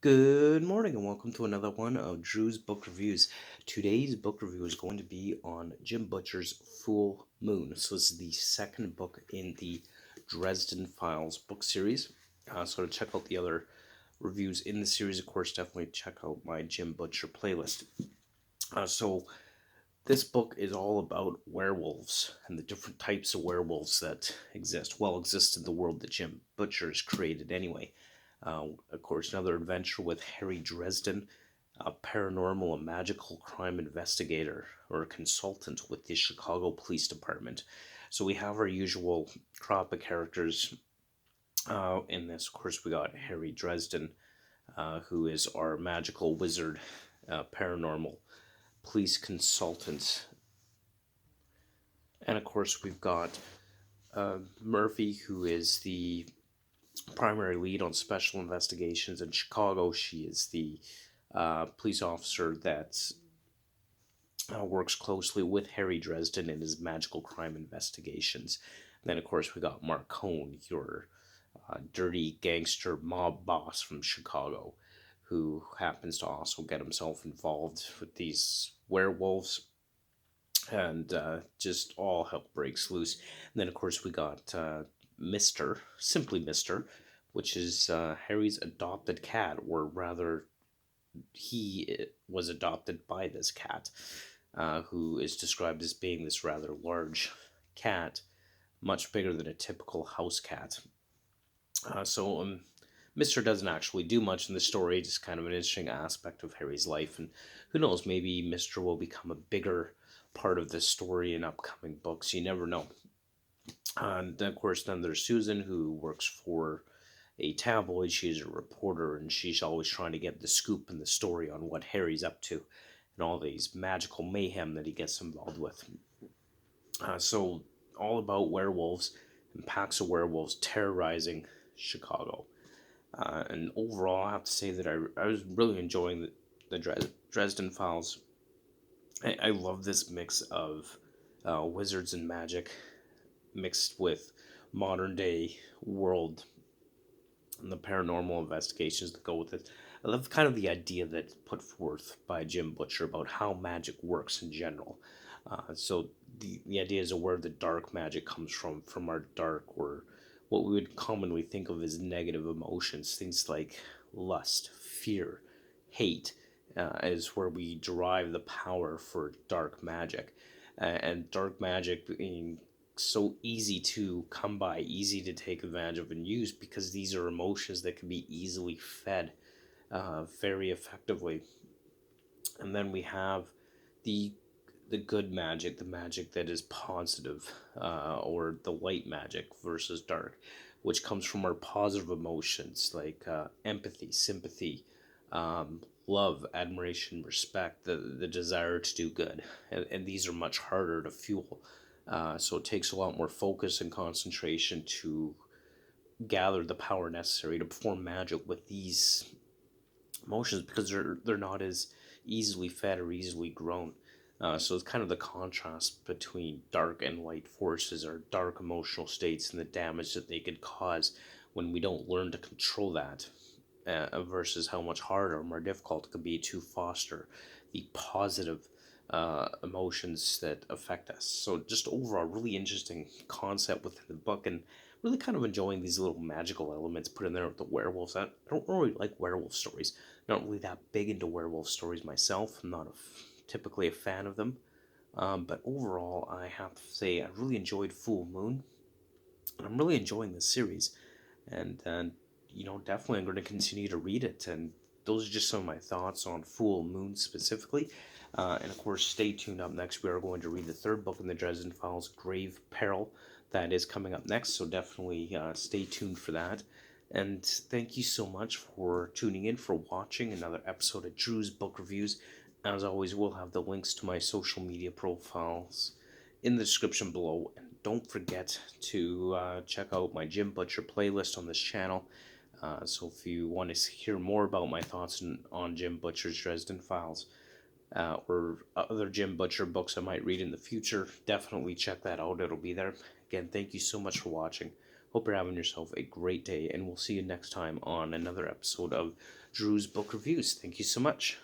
Good morning and welcome to another one of Drew's Book Reviews. Today's book review is going to be on Jim Butcher's Full Moon. So this is the second book in the Dresden Files book series. So to check out the other reviews in the series, of course, definitely check out my Jim Butcher playlist. So this book is all about werewolves and the different types of werewolves that exist in the world that Jim Butcher has created anyway. Of course, another adventure with Harry Dresden, a paranormal and magical crime investigator or consultant with the Chicago Police Department. So we have our usual crop of characters in this. Of course, we got Harry Dresden, who is our magical wizard, paranormal police consultant. And of course, we've got Murphy, who is the primary lead on special investigations in Chicago. She is the police officer that works closely with Harry Dresden in his magical crime investigations. And then, of course, we got Mark Cohn, your dirty gangster mob boss from Chicago, who happens to also get himself involved with these werewolves, and just all hell breaks loose. And then, of course, we got Mr., simply Mr., which is Harry's adopted cat, or rather, he was adopted by this cat, who is described as being this rather large cat, much bigger than a typical house cat. So Mr. doesn't actually do much in the story, just kind of an interesting aspect of Harry's life, and who knows, maybe Mr. will become a bigger part of the story in upcoming books. You never know. And then, of course, then there's Susan, who works for a tabloid. She's a reporter, and she's always trying to get the scoop and the story on what Harry's up to and all these magical mayhem that he gets involved with. So, all about werewolves and packs of werewolves terrorizing Chicago. And overall, I have to say that I was really enjoying the Dresden Files. I love this mix of wizards and magic mixed with modern day world and the paranormal investigations that go with it. I love kind of the idea that's put forth by Jim Butcher about how magic works in general. So the idea is where the dark magic comes from our dark, or what we would commonly think of as negative emotions, things like lust, fear, hate, is where we derive the power for dark magic. And dark magic being so easy to come by, easy to take advantage of and use, because these are emotions that can be easily fed very effectively. And then we have the the good magic, the magic that is positive, or the light magic versus dark, which comes from our positive emotions like empathy, sympathy, love, admiration, respect, the desire to do good. And these are much harder to fuel. So it takes a lot more focus and concentration to gather the power necessary to perform magic with these emotions, because they're not as easily fed or easily grown. So it's kind of the contrast between dark and light forces, or dark emotional states, and the damage that they could cause when we don't learn to control that, versus how much harder or more difficult it could be to foster the positive emotions that affect us. So just overall, really interesting concept within the book, and really kind of enjoying these little magical elements put in there with the werewolves. I don't really like werewolf stories. Not really that big into werewolf stories myself. I'm not typically a fan of them. But overall, I have to say I really enjoyed Full Moon, and I'm really enjoying this series. And definitely I'm going to continue to read it. And those are just some of my thoughts on Full Moon specifically. And of course, stay tuned. Up next, we are going to read the third book in the Dresden Files, Grave Peril. That is coming up next, so definitely stay tuned for that. And thank you so much for tuning in, for watching another episode of Drew's Book Reviews. As always, we'll have the links to my social media profiles in the description below. And don't forget to check out my Jim Butcher playlist on this channel. So if you want to hear more about my thoughts on Jim Butcher's Dresden Files, or other Jim Butcher books I might read in the future, definitely check that out. It'll be there. Again, thank you so much for watching. Hope you're having yourself a great day, and we'll see you next time on another episode of Drew's Book Reviews. Thank you so much.